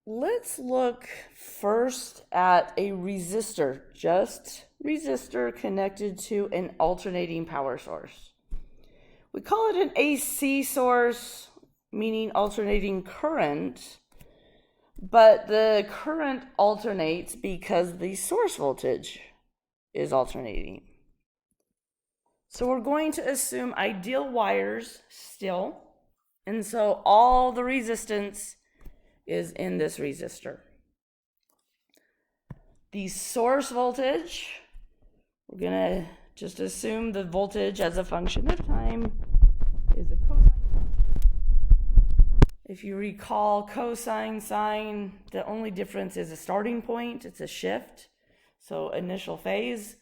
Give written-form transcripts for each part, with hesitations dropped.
Let's look first at a resistor, just resistor connected to an alternating power source. We call it an AC source, meaning alternating current, but the current alternates because the source voltage is alternating. So we're going to assume ideal wires still, and so all the resistance is in this resistor. The source voltage, we're gonna just assume the voltage as a function of time is a cosine function. If you recall cosine, sine, the only difference is a starting point, it's a shift, so initial phase.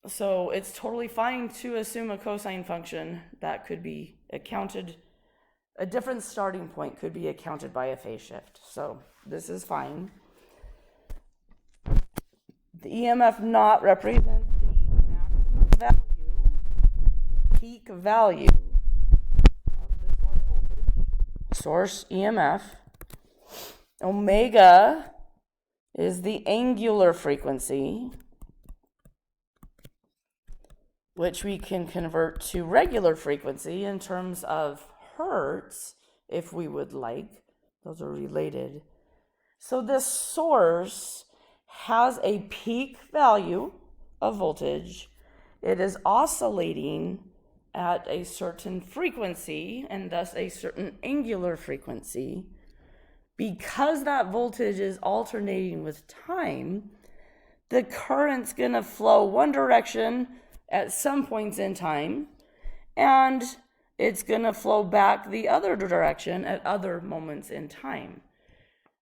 So it's totally fine to assume a cosine function that could be accounted. A different starting point could be accounted by a phase shift. So this is fine. The EMF naught represents the maximum value, peak value of the source voltage, source EMF. Omega is the angular frequency, which we can convert to regular frequency in terms of hertz, if we would like. Those are related. So this source has a peak value of voltage. It is oscillating at a certain frequency and thus a certain angular frequency. Because that voltage is alternating with time, the current's going to flow one direction at some points in time, and it's going to flow back the other direction at other moments in time.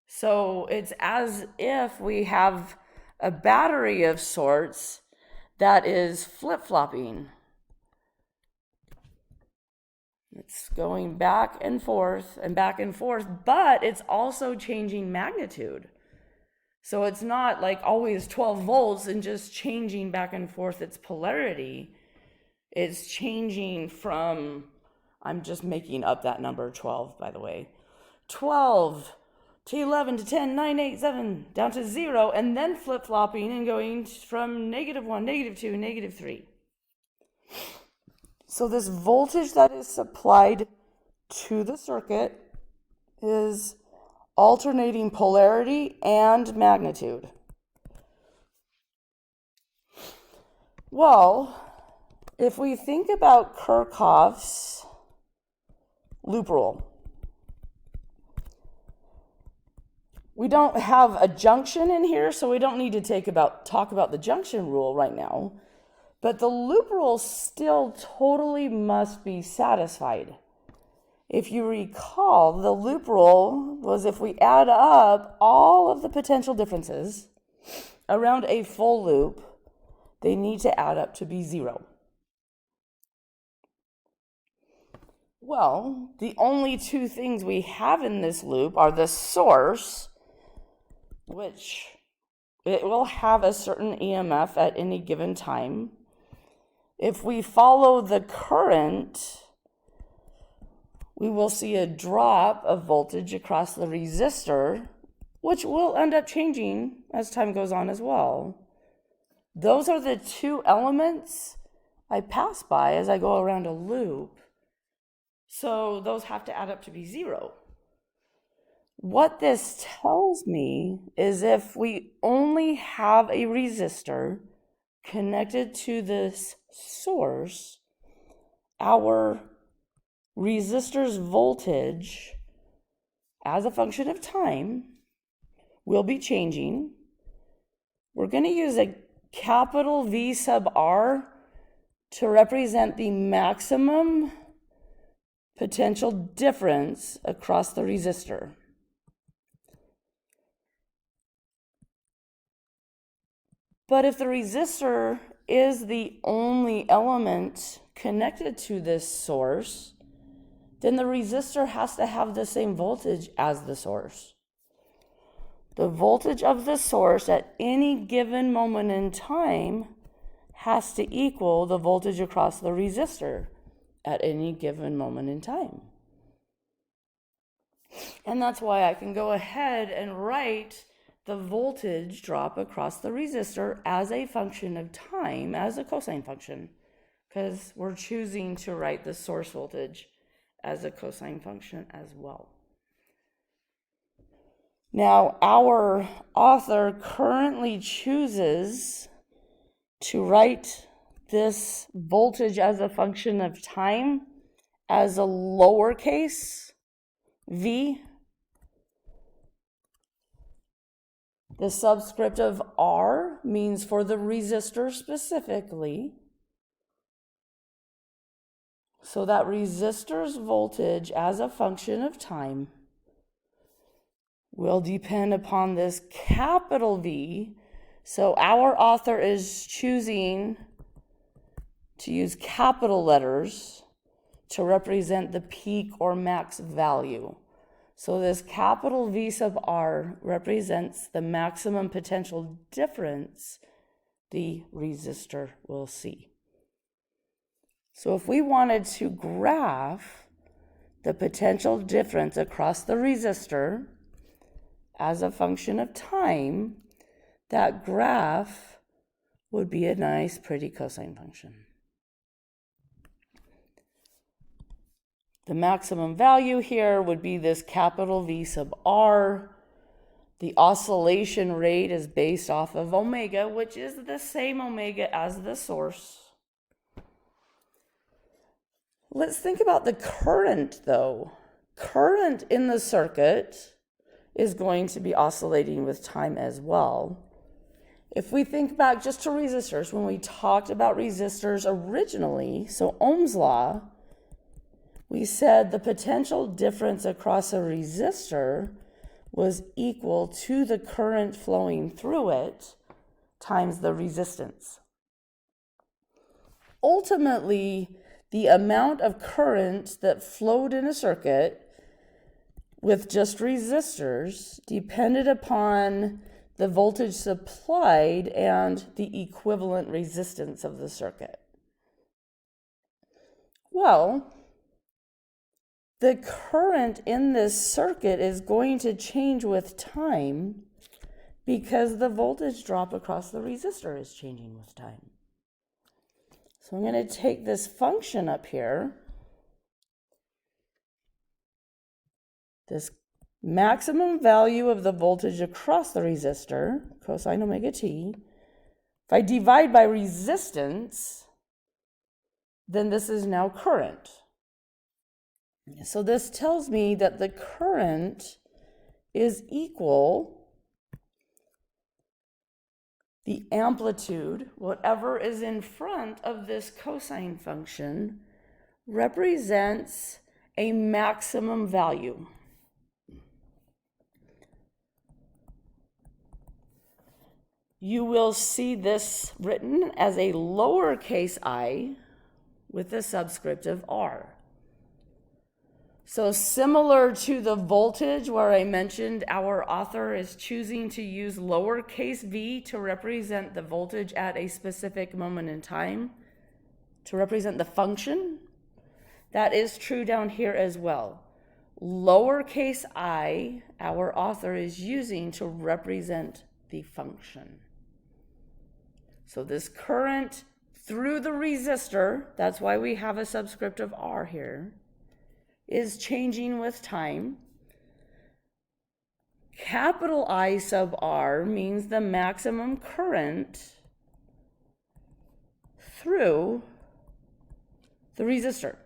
So it's as if we have a battery of sorts that is flip-flopping. It's going back and forth, but it's also changing magnitude. So it's not like always 12 volts and just changing back and forth its polarity. It's changing from, I'm just making up that number, 12, by the way, 12 to 11 to 10, 9, 8, 7, down to 0, and then flip-flopping and going from -1, -2, -3. So this voltage that is supplied to the circuit is alternating polarity and magnitude. Well, if we think about Kirchhoff's loop rule, we don't have a junction in here, so we don't need to talk about the junction rule right now. But the loop rule still totally must be satisfied. If you recall, the loop rule was if we add up all of the potential differences around a full loop, they need to add up to be 0. Well, the only two things we have in this loop are the source, which it will have a certain EMF at any given time. If we follow the current, we will see a drop of voltage across the resistor, which will end up changing as time goes on as well. Those are the two elements I pass by as I go around a loop. So those have to add up to be 0. What this tells me is if we only have a resistor connected to this source, our resistor's voltage as a function of time will be changing. We're going to use a capital V sub R to represent the maximum potential difference across the resistor. But if the resistor is the only element connected to this source, then the resistor has to have the same voltage as the source. The voltage of the source at any given moment in time has to equal the voltage across the resistor at any given moment in time. And that's why I can go ahead and write the voltage drop across the resistor as a function of time, as a cosine function, because we're choosing to write the source voltage as a cosine function as well. Now, our author currently chooses to write this voltage as a function of time as a lowercase v. The subscript of R means for the resistor specifically. So that resistor's voltage as a function of time will depend upon this capital V. So our author is choosing to use capital letters to represent the peak or max value. So this capital V sub R represents the maximum potential difference the resistor will see. So if we wanted to graph the potential difference across the resistor as a function of time, that graph would be a nice, pretty cosine function. The maximum value here would be this capital V sub R. The oscillation rate is based off of omega, which is the same omega as the source. Let's think about the current, though. Current in the circuit is going to be oscillating with time as well. If we think back just to resistors, when we talked about resistors originally, so Ohm's law, we said the potential difference across a resistor was equal to the current flowing through it times the resistance. Ultimately, the amount of current that flowed in a circuit with just resistors depended upon the voltage supplied and the equivalent resistance of the circuit. Well, the current in this circuit is going to change with time because the voltage drop across the resistor is changing with time. So I'm going to take this function up here, this maximum value of the voltage across the resistor, cosine omega t. If I divide by resistance, then this is now current. So this tells me that the current is equal the amplitude, whatever is in front of this cosine function, represents a maximum value. You will see this written as a lowercase I with the subscript of R. So similar to the voltage where I mentioned our author is choosing to use lowercase v to represent the voltage at a specific moment in time, to represent the function, that is true down here as well. Lowercase I, our author is using to represent the function. So this current through the resistor, that's why we have a subscript of R here, is changing with time. Capital I sub R means the maximum current through the resistor.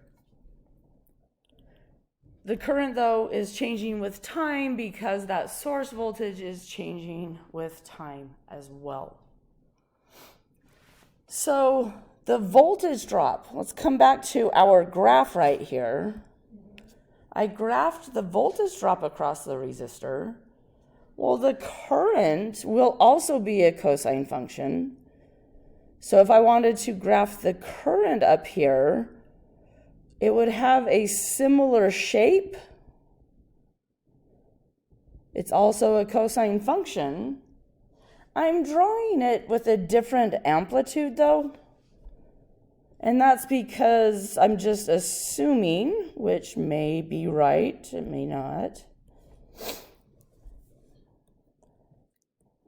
The current, though, is changing with time because that source voltage is changing with time as well. So the voltage drop, let's come back to our graph right here. I graphed the voltage drop across the resistor. Well, the current will also be a cosine function. So if I wanted to graph the current up here, it would have a similar shape. It's also a cosine function. I'm drawing it with a different amplitude though. And that's because I'm just assuming, which may be right, it may not,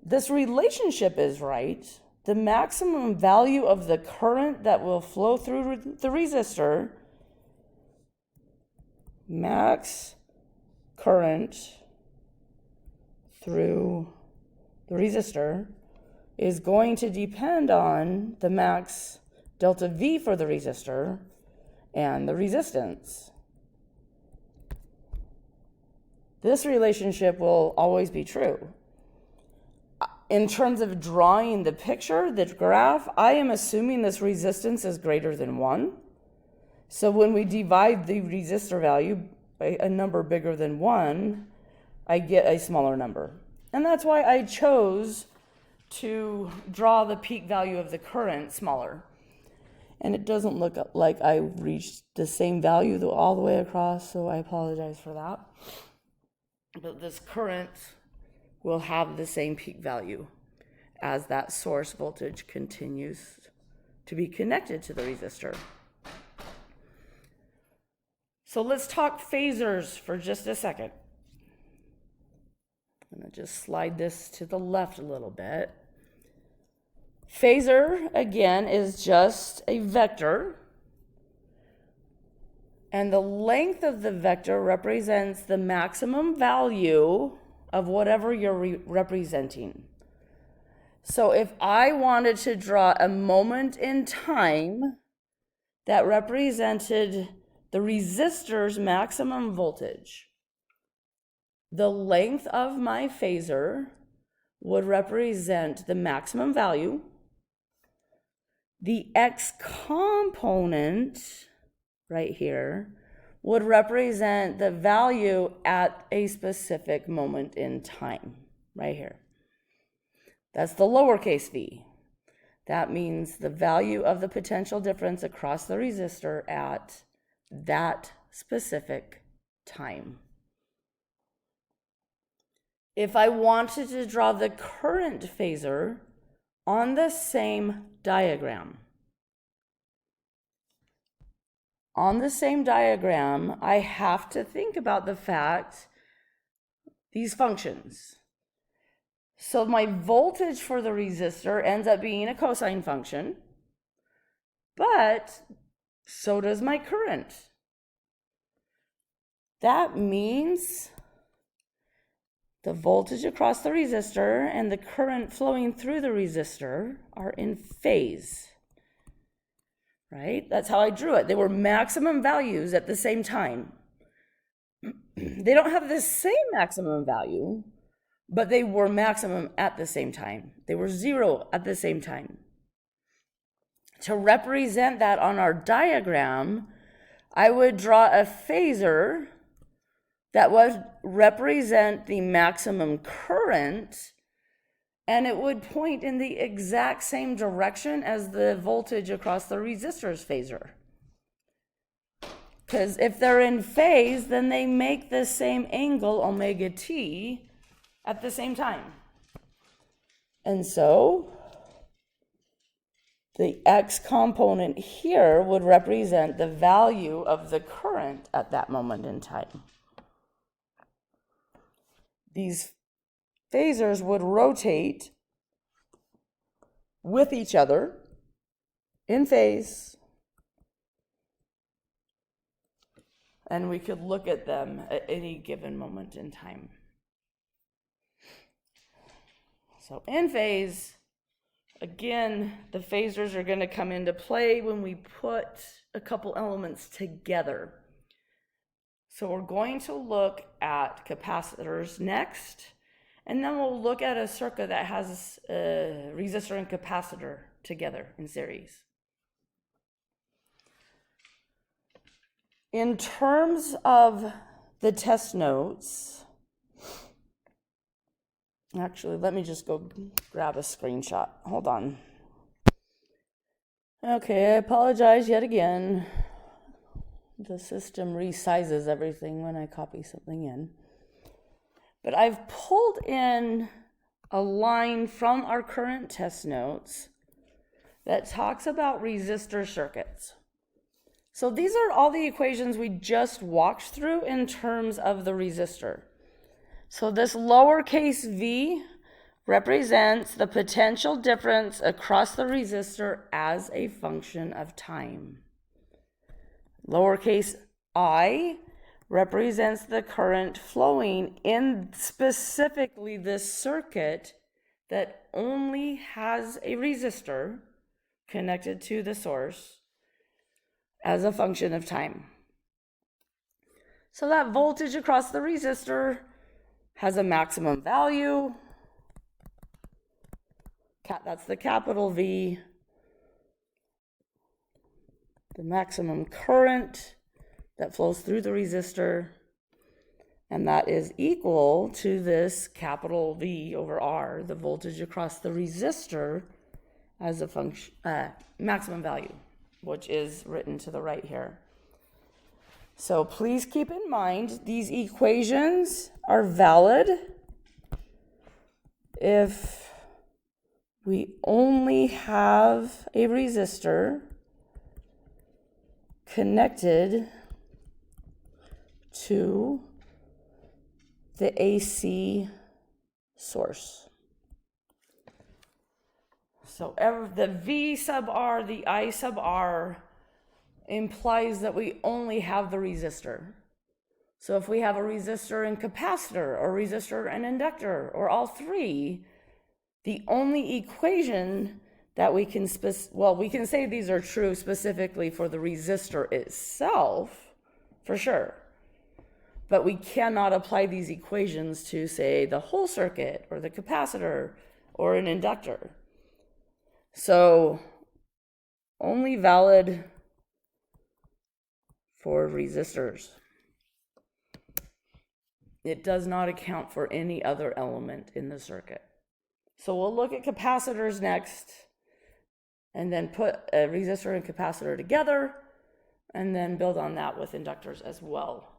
this relationship is right, the maximum value of the current that will flow through the resistor, max current through the resistor, is going to depend on the max delta V for the resistor and the resistance. This relationship will always be true. In terms of drawing the picture, the graph, I am assuming this resistance is greater than 1. So when we divide the resistor value by a number bigger than 1, I get a smaller number. And that's why I chose to draw the peak value of the current smaller. And it doesn't look like I reached the same value all the way across, so I apologize for that. But this current will have the same peak value as that source voltage continues to be connected to the resistor. So let's talk phasors for just a second. I'm going to just slide this to the left a little bit. Phasor, again, is just a vector. And the length of the vector represents the maximum value of whatever you're representing. So if I wanted to draw a moment in time that represented the resistor's maximum voltage, the length of my phasor would represent the maximum value. The x component right here would represent the value at a specific moment in time, right here. That's the lowercase v. That means the value of the potential difference across the resistor at that specific time. If I wanted to draw the current phasor on the same diagram, I have to think about the fact, these functions. So my voltage for the resistor ends up being a cosine function, but so does my current. That means the voltage across the resistor and the current flowing through the resistor are in phase. Right? That's how I drew it. They were maximum values at the same time. They don't have the same maximum value, but they were maximum at the same time. They were 0 at the same time. To represent that on our diagram, I would draw a phasor that would represent the maximum current, and it would point in the exact same direction as the voltage across the resistor's phasor. Because if they're in phase, then they make the same angle, omega t, at the same time. And so the x component here would represent the value of the current at that moment in time. These phasors would rotate with each other in phase, and we could look at them at any given moment in time. So in phase, again, the phasors are going to come into play when we put a couple elements together. So we're going to look at capacitors next, and then we'll look at a circuit that has a resistor and capacitor together in series. In terms of the test notes, actually, let me just go grab a screenshot. Hold on. Okay, I apologize yet again. The system resizes everything when I copy something in. But I've pulled in a line from our current test notes that talks about resistor circuits. So these are all the equations we just walked through in terms of the resistor. So this lowercase v represents the potential difference across the resistor as a function of time. Lowercase I represents the current flowing in specifically this circuit that only has a resistor connected to the source as a function of time. So that voltage across the resistor has a maximum value. That's the capital V. The maximum current that flows through the resistor, and that is equal to this capital V over R, the voltage across the resistor as a function, maximum value, which is written to the right here. So please keep in mind these equations are valid if we only have a resistor connected to the AC source. So the V sub R, the I sub R implies that we only have the resistor. So if we have a resistor and capacitor, or resistor and inductor, or all three, the only equation that we can we can say these are true specifically for the resistor itself, for sure. But we cannot apply these equations to, say, the whole circuit, or the capacitor, or an inductor. So only valid for resistors. It does not account for any other element in the circuit. So we'll look at capacitors next, and then put a resistor and capacitor together, and then build on that with inductors as well.